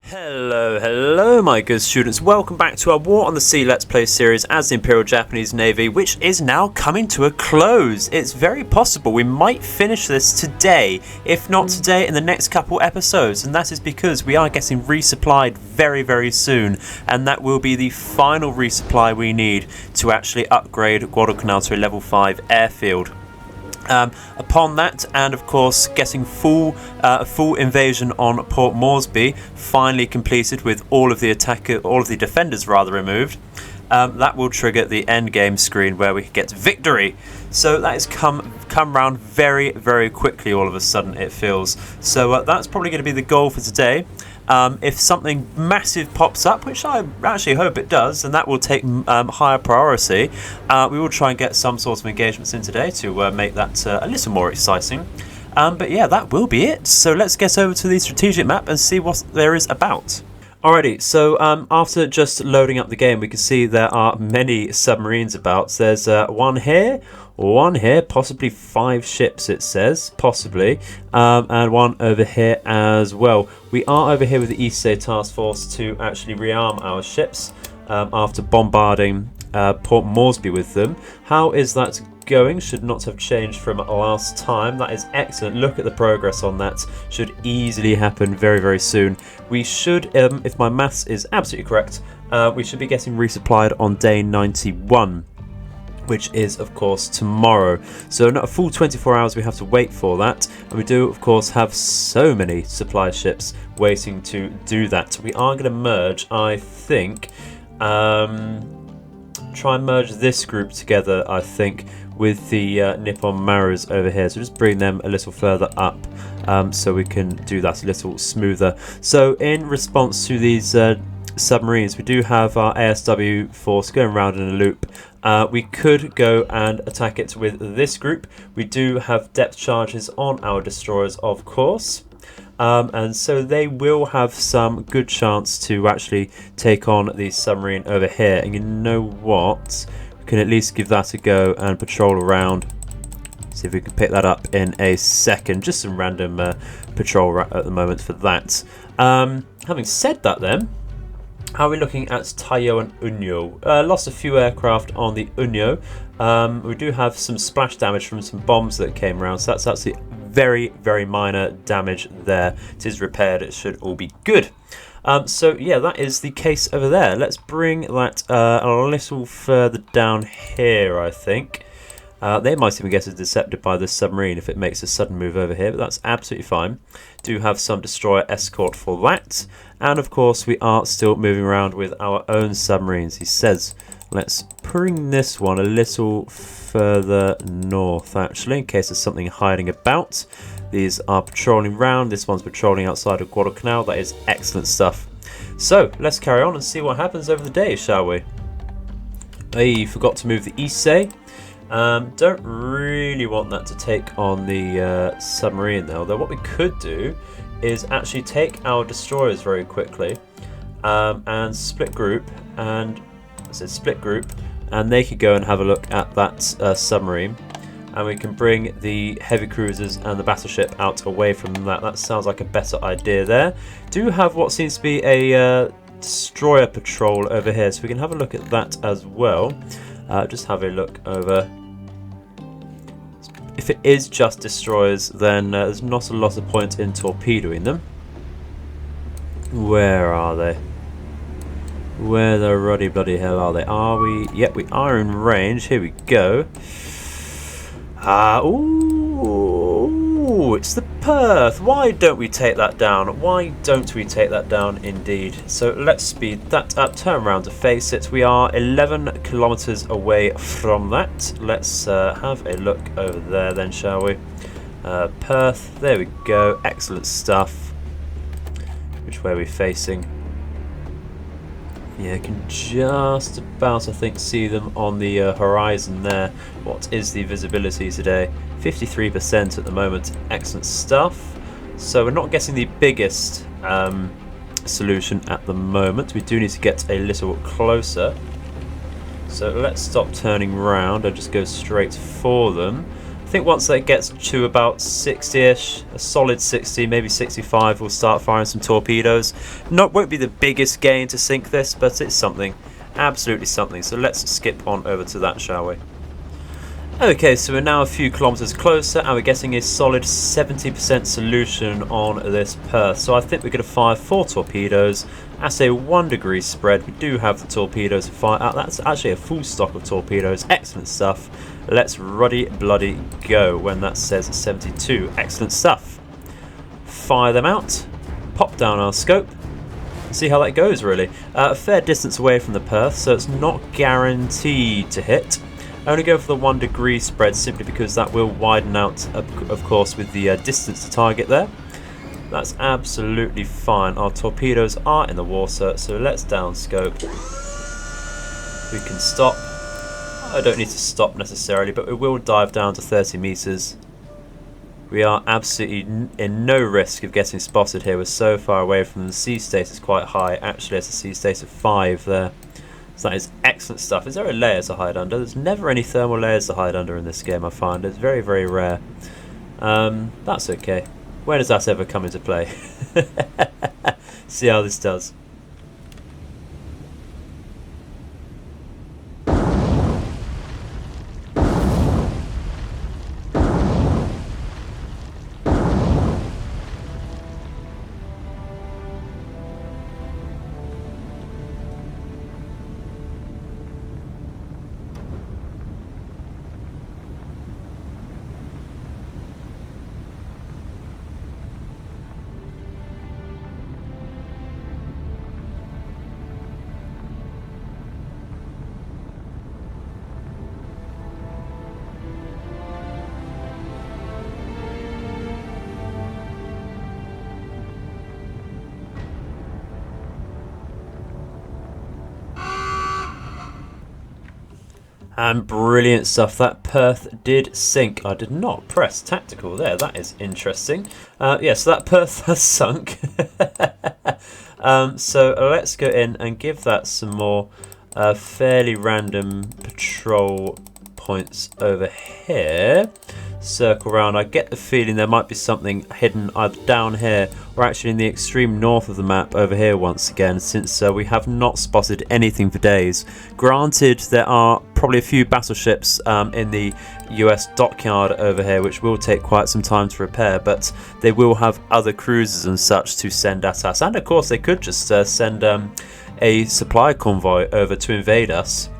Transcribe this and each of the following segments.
Hello my good students, welcome back to our War on the Sea Let's Play series as the Imperial Japanese Navy, which is now coming to a close. It's very possible we might finish this today, if not today in the next couple episodes, and that is because we are getting resupplied very soon, and that will be the final resupply we need to actually upgrade Guadalcanal to a level 5 airfield. Upon that, and of course getting full invasion on Port Moresby finally completed with all of the defenders removed, that will trigger the end game screen where we get victory. So that has come round very quickly all of a sudden, it feels. So that's probably going to be the goal for today. If something massive pops up, which I actually hope it does, and that will take higher priority, we will try and get some sort of engagements in today to make that a little more exciting. But yeah, that will be it. So let's get over to the strategic map and see what there is about. Alrighty, so after just loading up the game, we can see there are many submarines about. There's one here, possibly 5 ships it says, possibly, and one over here as well. We are over here with the Issei Task Force to actually rearm our ships after bombarding Port Moresby with them. How is that going? Should not have changed from last time. That is excellent. Look at the progress on that. Should easily happen very soon. We should, if my maths is absolutely correct, we should be getting resupplied on day 91, which is of course tomorrow. So not a full 24 hours we have to wait for that, and we do of course have so many supply ships waiting to do that. We are going to merge, I think, try and merge this group together, I think, with the Nippon Marus over here. So just bring them a little further up so we can do that a little smoother. So in response to these submarines, we do have our ASW force going around in a loop. We could go and attack it with this group. We do have depth charges on our destroyers, of course. And so they will have some good chance to actually take on the submarine over here. And you know what? We can at least give that a go and patrol around. See if we can pick that up in a second. Just some random patrol at the moment for that. Having said that then, how are we looking at Taiyo and Unyo? Lost a few aircraft on the Unyo. We do have some splash damage from some bombs that came around, so that's actually very minor damage there. It is repaired, it should all be good. So yeah, that is the case over there. Let's bring that a little further down here, I think. They might even get intercepted by the submarine if it makes a sudden move over here, but that's absolutely fine. Do have some destroyer escort for that. And of course we are still moving around with our own submarines. He says, let's bring this one a little further north actually, in case there's something hiding about. These are patrolling around. This one's patrolling outside of Guadalcanal. That is excellent stuff. So let's carry on and see what happens over the day, shall we? I forgot to move the Issei. Don't really want that to take on the submarine though, although what we could do is actually take our destroyers very quickly and split group, and they could go and have a look at that submarine, and we can bring the heavy cruisers and the battleship out away from that. That sounds like a better idea there. Do have what seems to be a destroyer patrol over here, so we can have a look at that as well. Just have a look over. If it is just destroyers, then there's not a lot of point in torpedoing them. Where are they? Where the ruddy bloody hell are they? Are we? Yep, we are in range. Here we go. Ooh, it's the Perth. Why don't we take that down? Why don't we take that down indeed? So let's speed that up, turn around to face it. We are 11 kilometers away from that. Let's have a look over there then, shall we? Perth, there we go. Excellent stuff. Which way are we facing? Yeah, I can just about, I think, see them on the horizon there. What is the visibility today? 53% at the moment. Excellent stuff. So we're not getting the biggest solution at the moment. We do need to get a little closer. So let's stop turning round and just go straight for them. I think once that gets to about 60ish, a solid 60, maybe 65, we'll start firing some torpedoes. Won't be the biggest gain to sink this, but it's something, absolutely something. So let's skip on over to that, shall we? Okay, so we're now a few kilometers closer, and we're getting a solid 70% solution on this Perth. So I think we're going to fire 4 torpedoes at a 1 degree spread. We do have the torpedoes to fire out. That's actually a full stock of torpedoes. Excellent stuff. Let's ruddy bloody go when that says 72. Excellent stuff. Fire them out. Pop down our scope. See how that goes, really. A fair distance away from the Perth, so it's not guaranteed to hit. I only go for the 1 degree spread simply because that will widen out, of course, with the distance to target there. That's absolutely fine. Our torpedoes are in the water, so let's downscope. We can stop. I don't need to stop necessarily, but we will dive down to 30 meters. We are absolutely in no risk of getting spotted here. We're so far away from them. The sea state is quite high. Actually, it's a sea state of 5 there. So that is excellent stuff. Is there a layer to hide under? There's never any thermal layers to hide under in this game, I find. It's very, very rare. That's okay. When does that ever come into play? See how this does. And brilliant stuff. That Perth did sink. I did not press tactical there. That is interesting. Yeah, so that Perth has sunk. So let's go in and give that some more fairly random patrol points over here. Circle around. I get the feeling there might be something hidden either down here or actually in the extreme north of the map over here once again, since we have not spotted anything for days. Granted, there are probably a few battleships in the US dockyard over here which will take quite some time to repair, but they will have other cruisers and such to send at us, and of course they could just send a supply convoy over to invade us.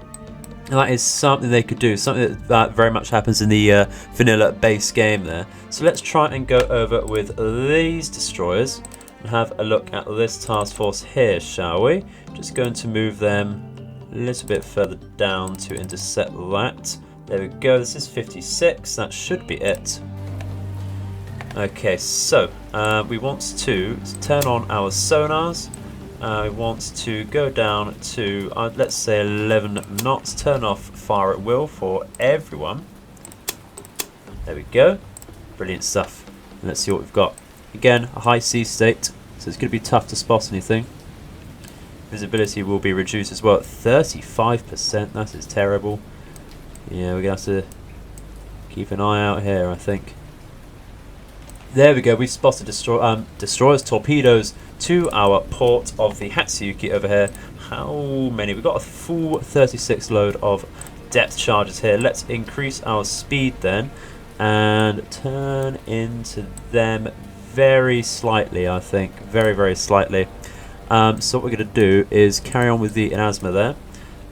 And that is something they could do, something that very much happens in the vanilla base game there. So let's try and go over with these destroyers and have a look at this task force here, shall we? Just going to move them a little bit further down to intercept that. There we go, this is 56, that should be it. Okay, so we want to turn on our sonars. We want to go down to, let's say 11 knots, turn off fire at will for everyone. There we go. Brilliant stuff. And let's see what we've got. Again, a high sea state, so it's going to be tough to spot anything. Visibility will be reduced as well at 35%. That is terrible. Yeah, we're going to have to keep an eye out here, I think. There we go, we've spotted destroyers, torpedoes to our port of the Hatsuyuki over here. How many? We've got a full 36 load of depth charges here. Let's increase our speed then and turn into them very slightly, I think. Very, very slightly. So what we're going to do is carry on with the Inazuma there.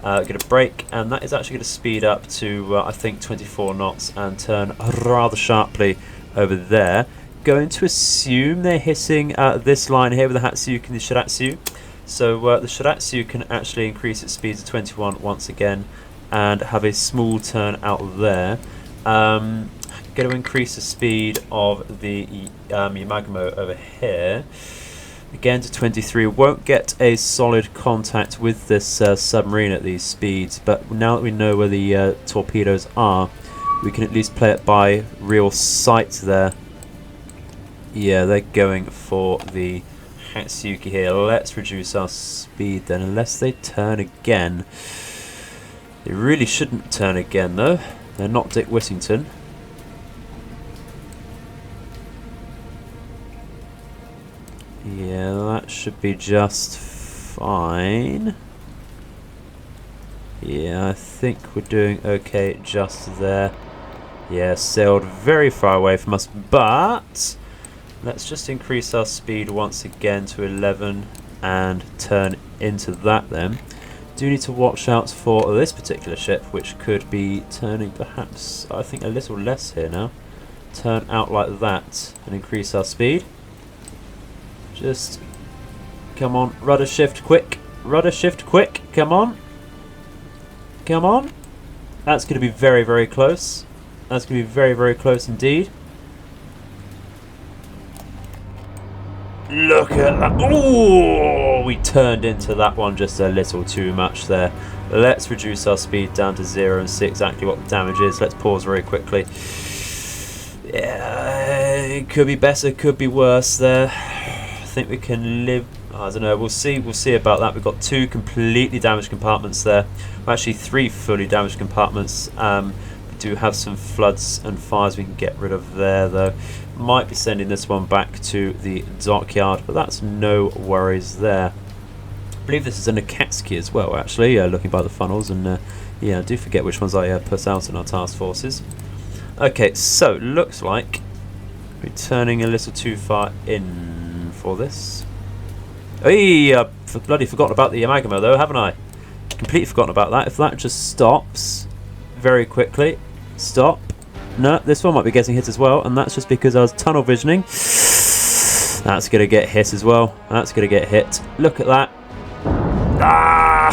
Going to brake, and that is actually going to speed up to, I think, 24 knots and turn rather sharply over there. Going to assume they're hitting this line here with the Hatsuyuki and the Shiratsu. So the Shiratsu can actually increase its speed to 21 once again and have a small turn out there. Going to increase the speed of the Yamagumo over here. Again to 23. Won't get a solid contact with this submarine at these speeds, but now that we know where the torpedoes are, we can at least play it by real sight there. Yeah, they're going for the Hatsuyuki here. Let's reduce our speed then, unless they turn again. They really shouldn't turn again though. They're not Dick Whittington. Yeah, that should be just fine. Yeah, I think we're doing okay just there. Yeah, sailed very far away from us, but let's just increase our speed once again to 11 and turn into that then. Do need to watch out for this particular ship, which could be turning perhaps, I think, a little less here now. Turn out like that and increase our speed. Just come on, rudder shift quick, rudder shift quick, come on. Come on. That's going to be very, very close. That's going to be very, very close indeed. Look at that. Oh, we turned into that one just a little too much there. Let's reduce our speed down to 0 and see exactly what the damage is. Let's pause very quickly. Yeah, it could be better, could be worse there. I think we can live. I don't know, we'll see about that. We've got 2 completely damaged compartments there. Well, actually 3 fully damaged compartments. We do have some floods and fires we can get rid of there though. Might be sending this one back to the dockyard, but that's no worries there. I believe this is an Akatsuki as well actually, looking by the funnels, and yeah, I do forget which ones I put out in our task forces. Okay, so looks like we're turning a little too far in for this. Hey, I've bloody forgotten about the Yamagamo though, haven't I? Completely forgotten about that. If that just stops very quickly. Stop. No, this one might be getting hit as well, and that's just because I was tunnel visioning. That's going to get hit as well. That's going to get hit. Look at that. Ah!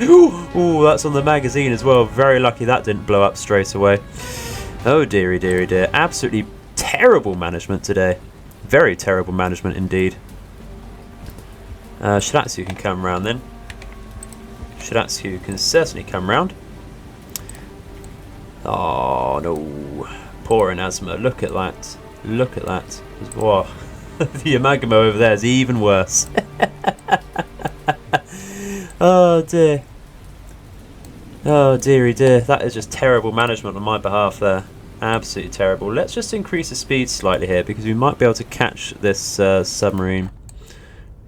Ooh, that's on the magazine as well. Very lucky that didn't blow up straight away. Oh dearie, dearie, dear. Absolutely terrible management today. Very terrible management indeed. Shiratsu can come round then. Shiratsu can certainly come round. Oh no. Poor Inazuma. Look at that. Look at that. Whoa. The Yamagamo over there is even worse. Oh dear. Oh dearie dear. That is just terrible management on my behalf there. Absolutely terrible. Let's just increase the speed slightly here because we might be able to catch this submarine.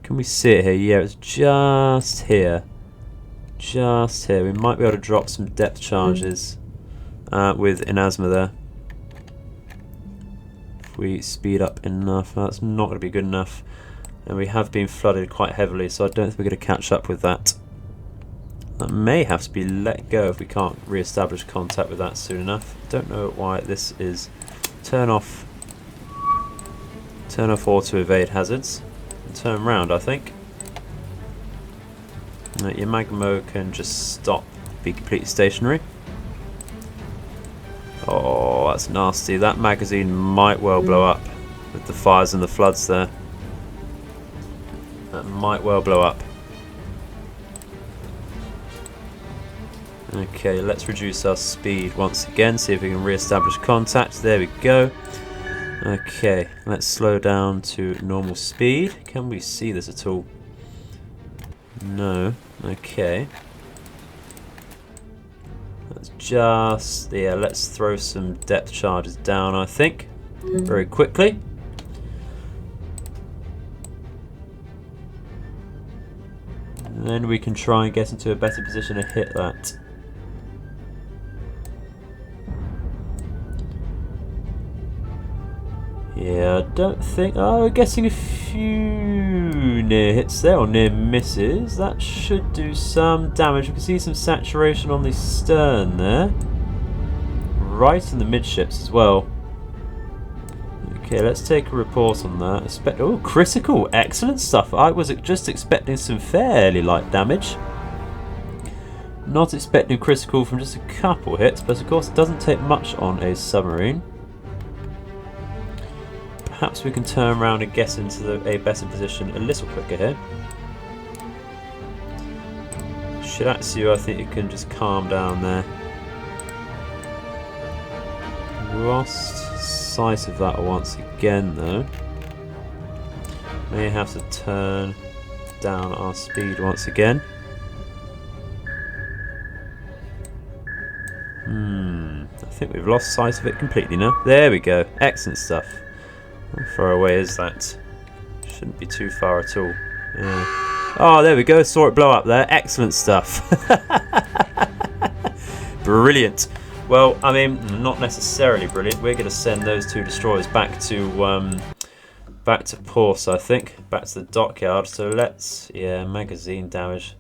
Can we see it here? Yeah, it's just here. Just here. We might be able to drop some depth charges with Inazuma there. If we speed up enough. That's not going to be good enough. And we have been flooded quite heavily, so I don't think we're going to catch up with that. That may have to be let go if we can't re-establish contact with that soon enough. Don't know why this is. Turn off auto evade hazards and turn round, I think. Your Magmo can just stop, be completely stationary. Oh, that's nasty. That magazine might well blow up with the fires and the floods there. That might well blow up. Okay, let's reduce our speed once again, see if we can re-establish contact. There we go. Okay, let's slow down to normal speed. Can we see this at all? No. Okay. Let's just... yeah, let's throw some depth charges down, I think. Very quickly. And then we can try and get into a better position to hit that. Yeah, I don't think... oh, we're getting a few near hits there, or near misses. That should do some damage. We can see some saturation on the stern there. Right in the midships as well. Okay, let's take a report on that. Oh, critical! Excellent stuff. I was just expecting some fairly light damage. Not expecting critical from just a couple hits, but of course it doesn't take much on a submarine. Perhaps we can turn around and get into a better position a little quicker here. Shiratsu, I think you can just calm down there. Lost sight of that once again though. May have to turn down our speed once again. I think we've lost sight of it completely now. There we go. Excellent stuff. How far away is that? Shouldn't be too far at all. Yeah. Oh, there we go. Saw it blow up there. Excellent stuff. Brilliant. Well, I mean, not necessarily brilliant. We're going to send those 2 destroyers back to Porse, I think. Back to the dockyard. So let's... Yeah, magazine damage.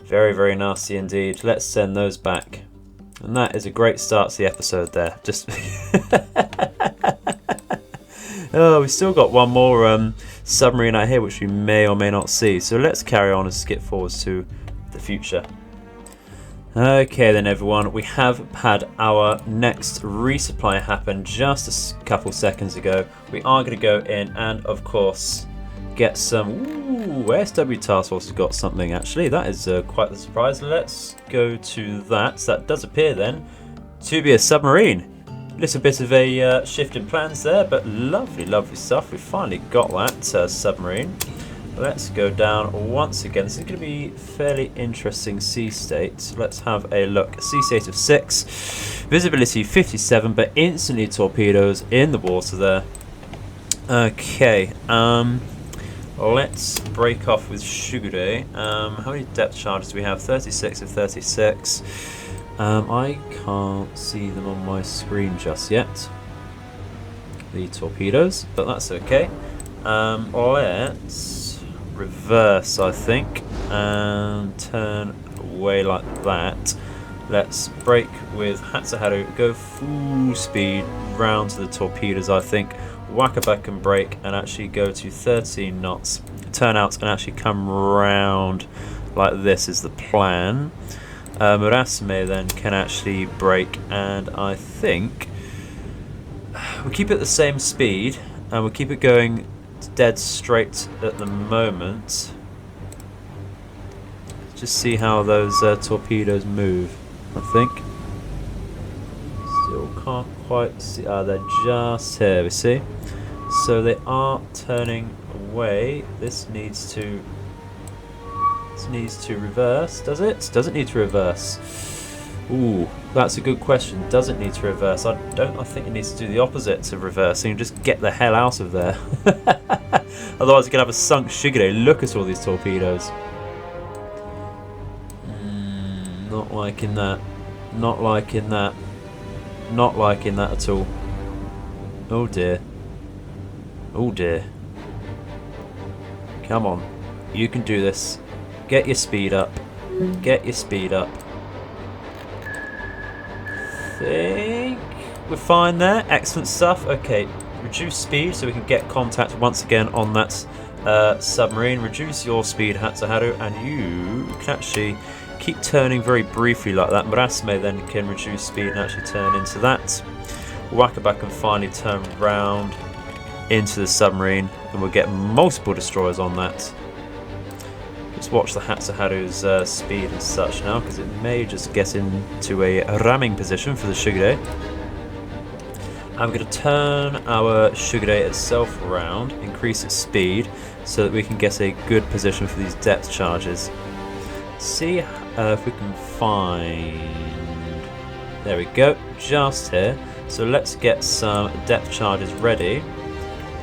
Very, very nasty indeed. Let's send those back. And that is a great start to the episode there. Just... Oh, we've still got one more submarine out here, which we may or may not see. So let's carry on and skip forwards to the future. Okay then everyone, we have had our next resupply happen just a couple seconds ago. We are going to go in and of course get some... Ooh, SW Task Force has got something actually. That is quite the surprise. Let's go to that. So that does appear then to be a submarine. Little bit of a shift in plans there, but lovely, lovely stuff. We finally got that submarine. Let's go down once again. This is going to be fairly interesting sea state. Let's have a look. Sea state of 6, visibility 57, but instantly torpedoes in the water there. Okay, let's break off with Shugure. How many depth charges do we have? 36 of 36. I can't see them on my screen just yet, the torpedoes, but that's okay. Let's reverse, I think, and turn away like that. Let's brake with Hatsuharu, go full speed round to the torpedoes, I think, whack a back and brake, and actually go to 13 knots, turn out and actually come round like this is the plan. Murasame then can actually brake, and I think we'll keep it at the same speed and we'll keep it going dead straight at the moment. Just see how those torpedoes move, I think. Still can't quite see. They're just here, we see. So they are turning away. This needs to reverse, does it? Does it need to reverse? Ooh, that's a good question. Does it need to reverse? I think it needs to do the opposite of reversing and just get the hell out of there. Otherwise you could have a sunk Shigure. Look at all these torpedoes. Not liking that. Not liking that. Not liking that at all. Oh dear. Oh dear. Come on. You can do this. Get your speed up. Get your speed up. Think we're fine there. Excellent stuff. Okay, reduce speed so we can get contact once again on that submarine. Reduce your speed, Hatsuharu, and you can actually keep turning very briefly like that. Murasame then can reduce speed and actually turn into that. Wakaback can finally turn round into the submarine, and we'll get multiple destroyers on that. Let's watch the Hatsuharu's speed and such now, because it may just get into a ramming position for the Shugure. I'm going to turn our Shugure itself around, increase its speed, so that we can get a good position for these depth charges. See if we can find... There we go, just here. So let's get some depth charges ready.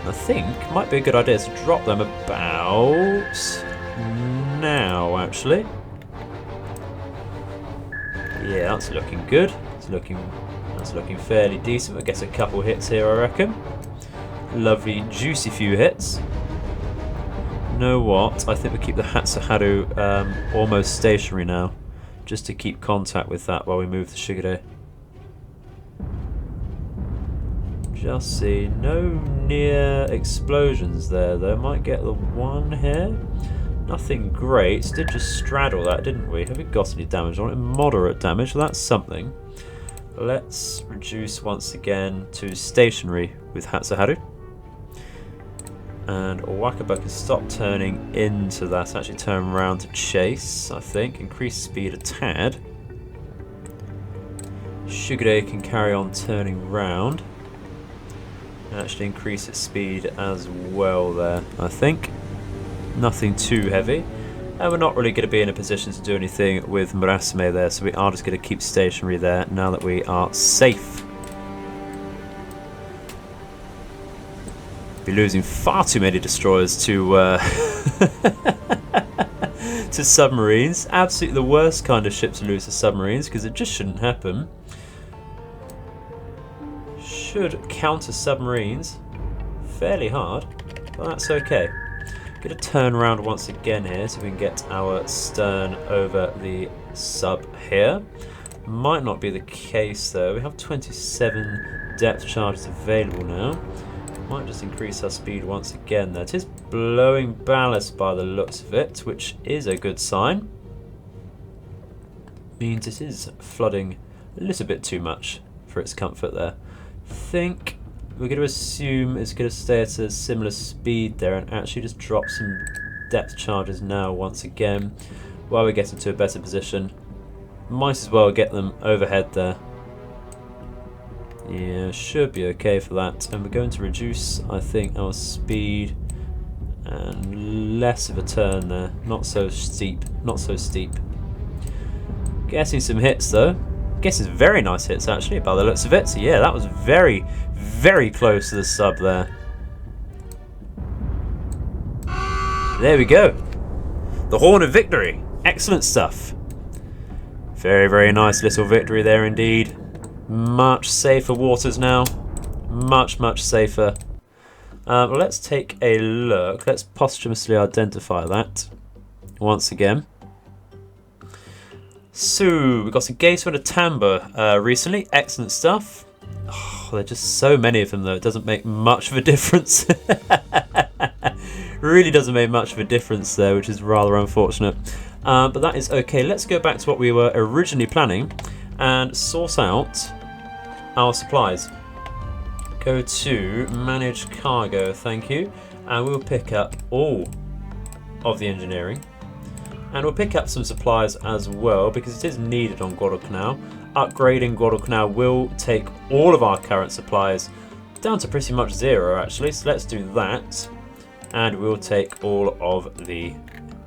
I think it might be a good idea to drop them about... now, actually. Yeah, that's looking good. That's looking fairly decent. We'll get a couple hits here, I reckon. Lovely, juicy few hits. You know what? I think we'll keep the Hatsuharu almost stationary now, just to keep contact with that while we move the Shigure. Just see no near explosions there, though. Might get the one here. Nothing great. Did just straddle that, didn't we? Have we got any damage on it? Moderate damage. Well, that's something. Let's reduce once again to stationary with Hatsuharu. And Wakaba can stop turning into that. Actually turn around to chase, I think. Increase speed a tad. Shugure can carry on turning round. And actually increase its speed as well there, I think. Nothing too heavy, and we're not really going to be in a position to do anything with Murasame there, so we are just going to keep stationary there now that we are safe. Be losing far too many destroyers to to submarines. Absolutely the worst kind of ship to lose to submarines, because it just shouldn't happen. Should counter submarines fairly hard, but that's okay. Gonna turn around once again here so we can get our stern over the sub here. Might not be the case though. We have 27 depth charges available now. Might just increase our speed once again there. It is blowing ballast by the looks of it, which is a good sign. Means it is flooding a little bit too much for its comfort there. I think we're going to assume it's going to stay at a similar speed there and actually just drop some depth charges now once again while we get into a better position. Might as well get them overhead there. Yeah, should be okay for that. And we're going to reduce, I think, our speed and less of a turn there. Not so steep, not so steep. Getting some hits though. Guessing very nice hits actually by the looks of it. So yeah, that was very, very close to the sub there. There we go. The Horn of Victory. Excellent stuff. Very, very nice little victory there indeed. Much safer waters now. Much, much safer. Let's take a look. Let's posthumously identify that once again. So, we got some Gator and a Timber recently. Excellent stuff. Oh, there are just so many of them though. It doesn't make much of a difference. Really doesn't make much of a difference there, which is rather unfortunate. But that is okay. Let's go back to what we were originally planning and source out our supplies. Go to manage cargo, thank you, and we'll pick up all of the engineering, and we'll pick up some supplies as well because it is needed on Guadalcanal. Upgrading Guadalcanal will take all of our current supplies down to pretty much zero actually, so let's do that, and we'll take all of the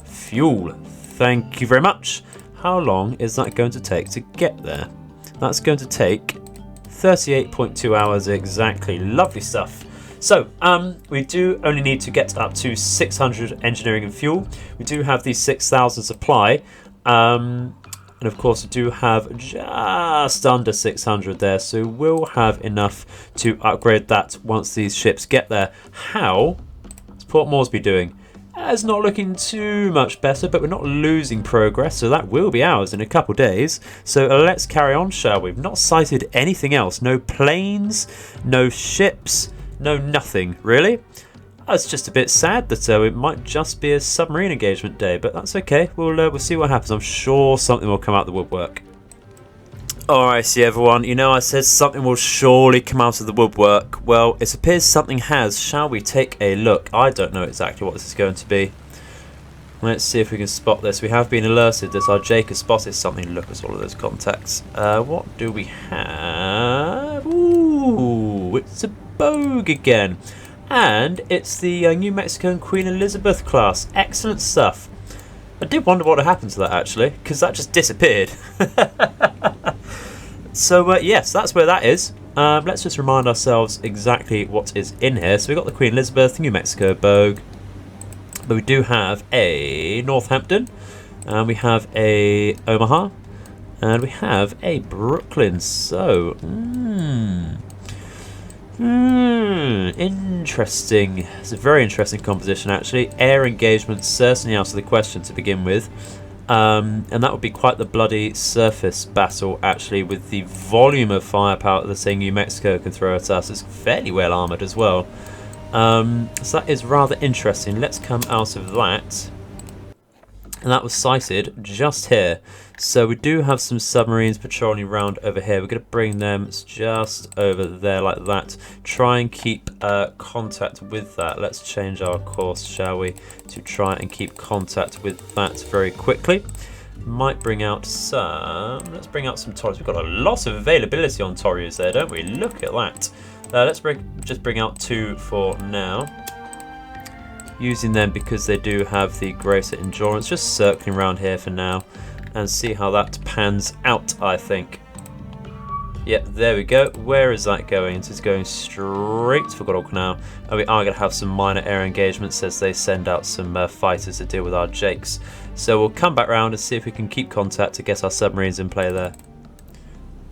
fuel. Thank you very much. How long is that going to take to get there? That's going to take 38.2 hours exactly. Lovely stuff. So, we do only need to get up to 600 engineering and fuel. We do have the 6,000 supply. And of course, we do have just under 600 there. So we'll have enough to upgrade that once these ships get there. How is Port Moresby doing? It's not looking too much better, but we're not losing progress, so that will be ours in a couple days. So let's carry on, shall we? We've not sighted anything else. No planes, no ships, no nothing, really. It's just a bit sad that it might just be a submarine engagement day, but that's okay. We'll see what happens. I'm sure something will come out of the woodwork. Alrighty everyone, you know I said something will surely come out of the woodwork. Well, it appears something has. Shall we take a look? I don't know exactly what this is going to be. Let's see if we can spot this. We have been alerted that our Jake has spotted something. Look at all of those contacts. What do we have? Ooh, it's a Bogue again. And it's the New Mexican Queen Elizabeth class. Excellent stuff. I did wonder what had happened to that actually, because that just disappeared. So yes, that's where that is. Let's just remind ourselves exactly what is in here. So we've got the Queen Elizabeth, New Mexico Bogue, but we do have a Northampton, and we have a Omaha, and we have a Brooklyn. So, interesting. It's a very interesting composition actually. Air engagement certainly out of the question to begin with. And that would be quite the bloody surface battle actually, with the volume of firepower that say New Mexico can throw at us. It's fairly well armoured as well. So that is rather interesting. Let's come out of that. And that was sighted just here. So we do have some submarines patrolling around over here. We're going to bring them just over there like that. Try and keep contact with that. Let's change our course, shall we, to try and keep contact with that very quickly. Might bring out some... Let's bring out some Torius. We've got a lot of availability on Torius there, don't we? Look at that. Let's just bring out 2 for now. Using them because they do have the greater endurance. Just circling around here for now and see how that pans out, I think. Yep, there we go. Where is that going? It is going straight to Guadalcanal. And we are going to have some minor air engagements as they send out some fighters to deal with our Jakes. So we'll come back round and see if we can keep contact to get our submarines in play there.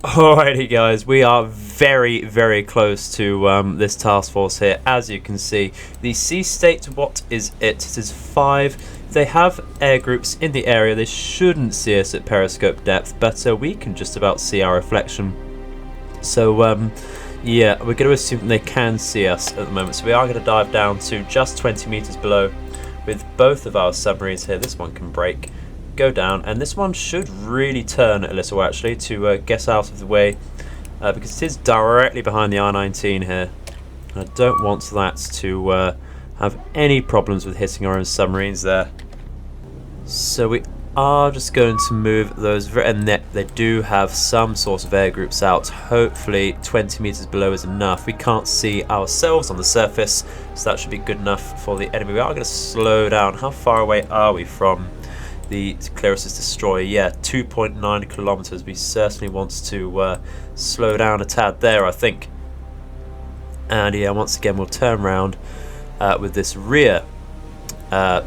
Alrighty guys, we are very, very close to this task force here. As you can see, the sea state, what is it? It is 5. They have air groups in the area. They shouldn't see us at periscope depth, but we can just about see our reflection. So yeah, we're going to assume they can see us at the moment. So we are going to dive down to just 20 meters below with both of our submarines here. This one can break. Go down, and this one should really turn a little actually to get out of the way because it is directly behind the R-19 here. I don't want that to have any problems with hitting our own submarines there. So we are just going to move those, and they do have some sort of air groups out. Hopefully 20 meters below is enough. We can't see ourselves on the surface, so that should be good enough for the enemy. We are going to slow down. How far away are we from the Clarus's destroyer? Yeah, 2.9 kilometers. We certainly want to slow down a tad there, I think. And yeah, once again we'll turn around with this rear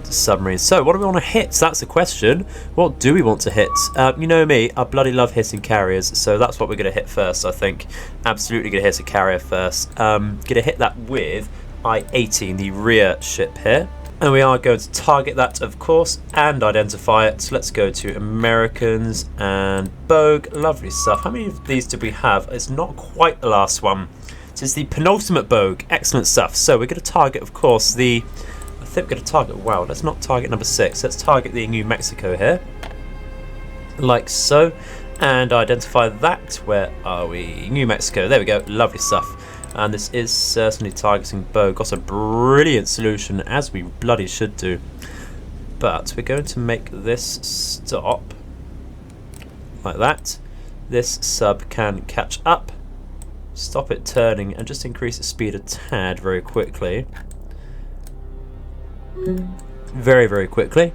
submarine. So what do we want to hit? That's the question. What do we want to hit? You know me, I bloody love hitting carriers, so that's what we're going to hit first, I think. Absolutely going to hit a carrier first. Going to hit that with I-18, the rear ship here. And we are going to target that, of course, and identify it. So let's go to Americans and Bogue. Lovely stuff. How many of these do we have? It's not quite the last one. It is the penultimate Bogue. Excellent stuff. So we're going to target, of course, I think we're going to target, wow, let's not target number 6. Let's target the New Mexico here. Like so. And identify that. Where are we? New Mexico. There we go. Lovely stuff. And this is certainly targeting Bogue. Got a brilliant solution, as we bloody should do. But we're going to make this stop like that. This sub can catch up, stop it turning, and just increase its speed a tad very quickly. Very, very quickly.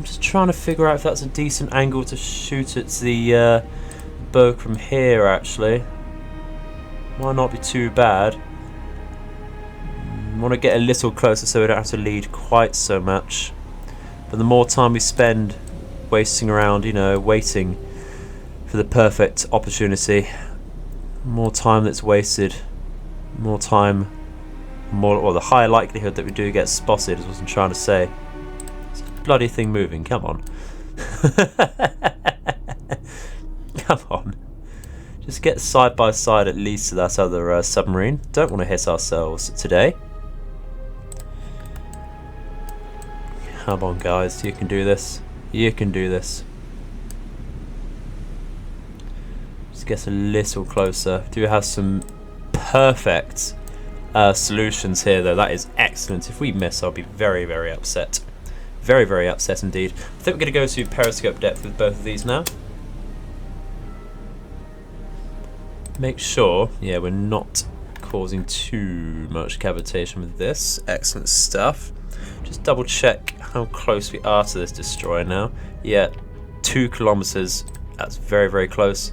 Just trying to figure out if that's a decent angle to shoot at the Bogue from here, actually. Might not be too bad. Want to get a little closer so we don't have to lead quite so much. But the more time we spend wasting around, you know, waiting for the perfect opportunity, more time that's wasted, more time, or the higher likelihood that we do get spotted, is what I'm trying to say. It's a bloody thing moving, come on. Come on. Just get side by side at least to that other submarine. Don't want to hit ourselves today. Come on guys, you can do this. You can do this. Just get a little closer. Do have some perfect solutions here though. That is excellent. If we miss, I'll be very, very upset. Very, very upset indeed. I think we're going to go to periscope depth with both of these now. Make sure, yeah, we're not causing too much cavitation with this. Excellent stuff. Just double check how close we are to this destroyer now. Yeah, 2 kilometers. That's very, very close.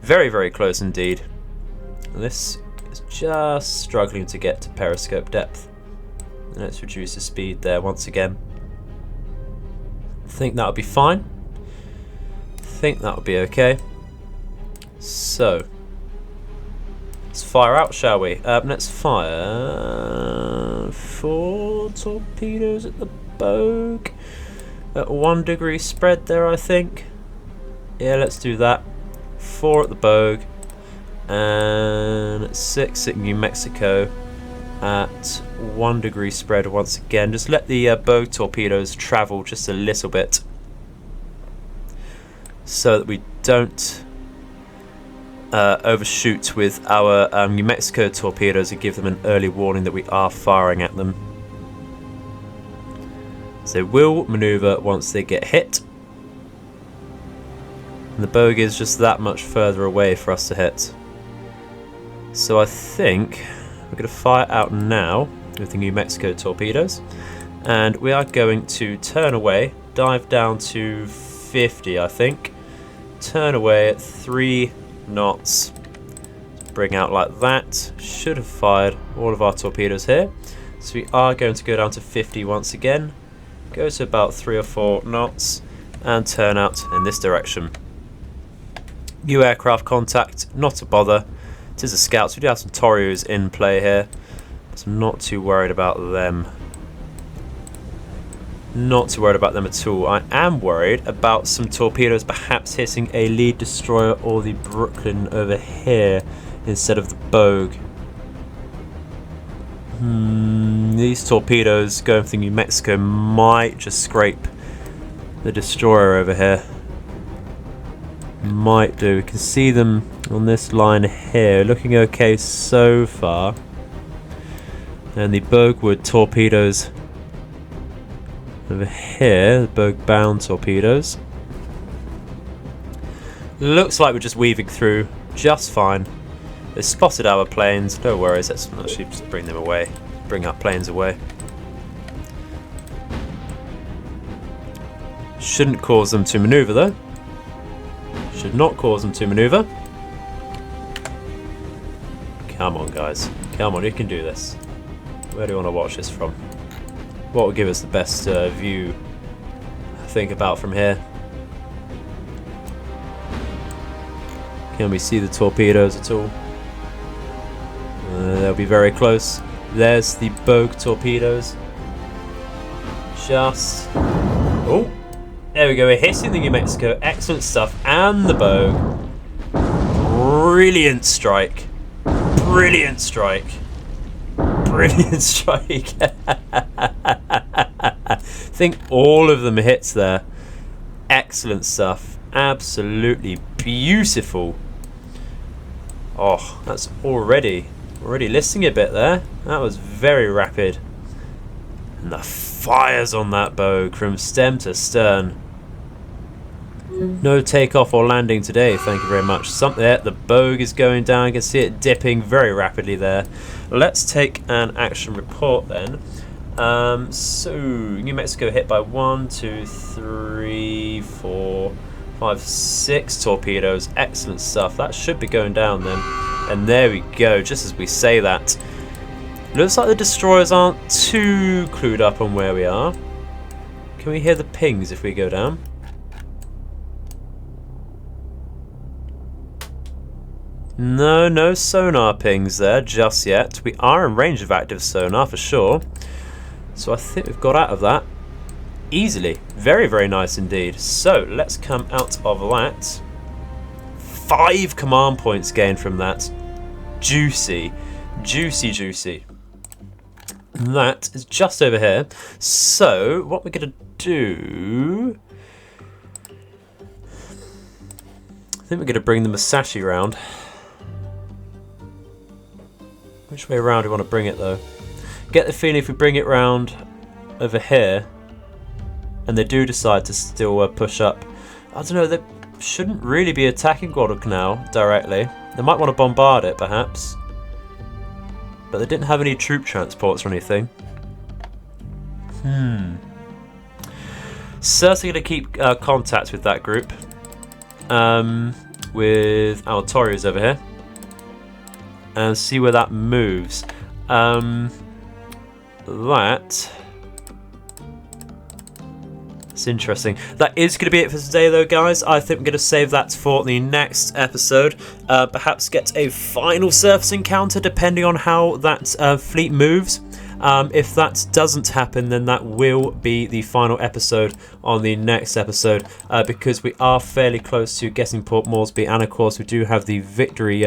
Very, very close indeed. And this is just struggling to get to periscope depth. Let's reduce the speed there once again. I think that'll be fine. I think that'll be okay. So let's fire out, shall we? Let's fire 4 torpedoes at the Bogue. At 1 degree spread there, I think. Yeah, let's do that. 4 at the Bogue. And 6 at New Mexico. At 1 degree spread once again. Just let the Bogue torpedoes travel just a little bit, so that we don't overshoot with our New Mexico torpedoes and give them an early warning that we are firing at them. So they will maneuver once they get hit. And the Bogue is just that much further away for us to hit. So I think we're going to fire out now with the New Mexico torpedoes. And we are going to turn away, dive down to 50, I think. turn away at 3 knots. Bring out like that. Should have fired all of our torpedoes here. So we are going to go down to 50 once again. Go to about 3 or 4 knots and turn out in this direction. New aircraft contact, not a bother. It is a scout, so we do have some Torios in play here. So I'm not too worried about them. Not too worried about them at all. I am worried about some torpedoes perhaps hitting a lead destroyer or the Brooklyn over here instead of the Bogue. These torpedoes going for New Mexico might just scrape the destroyer over here. Might do. We can see them on this line here, looking okay so far. And the Boguewood torpedoes over here, the Bogue bound torpedoes. Looks like we're just weaving through just fine. They spotted our planes, no worries, let's actually just bring them away. Bring our planes away. Shouldn't cause them to maneuver though. Should not cause them to maneuver. Come on guys, come on, you can do this. Where do you want to watch this from? What will give us the best view, I think, about from here? Can we see the torpedoes at all? They'll be very close. There's the Bogue torpedoes. Just... oh! There we go, we're hitting the New Mexico. Excellent stuff. And the Bogue. Brilliant strike. Brilliant strike. Brilliant strike. I think all of them hits there. Excellent stuff. Absolutely beautiful. Oh, that's already listing a bit there. That was very rapid. And the fires on that Bogue from stem to stern. No takeoff or landing today, thank you very much. Something there, the Bogue is going down. You can see it dipping very rapidly there. Let's take an action report then. So, New Mexico hit by 1, 2, 3, 4, 5, 6 torpedoes. Excellent stuff. That should be going down then. And there we go, just as we say that. Looks like the destroyers aren't too clued up on where we are. Can we hear the pings if we go down? No sonar pings there just yet. We are in range of active sonar for sure. So I think we've got out of that easily. Very, very nice indeed. So let's come out of that. 5 command points gained from that. Juicy. Juicy, juicy. And that is just over here. So what we're going to do... I think we're going to bring the Musashi round. Which way around do we want to bring it though? Get the feeling if we bring it round over here and they do decide to still push up, I don't know, they shouldn't really be attacking Guadalcanal directly. They might want to bombard it perhaps, but they didn't have any troop transports or anything. Certainly going to keep contact with that group, with our Torios over here, and see where that moves. That's interesting. That is going to be it for today though, guys. I think we're going to save that for the next episode. Perhaps get a final surface encounter depending on how that fleet moves. If that doesn't happen, then that will be the final episode on the next episode, because we are fairly close to getting Port Moresby, and of course we do have the Victory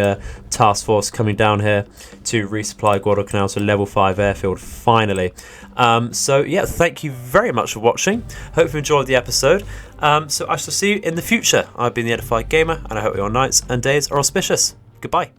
task force coming down here to resupply Guadalcanal to level 5 airfield finally. So yeah, thank you very much for watching. Hope you enjoyed the episode. So I shall see you in the future. I've been the Edified Gamer, and I hope your nights and days are auspicious. Goodbye.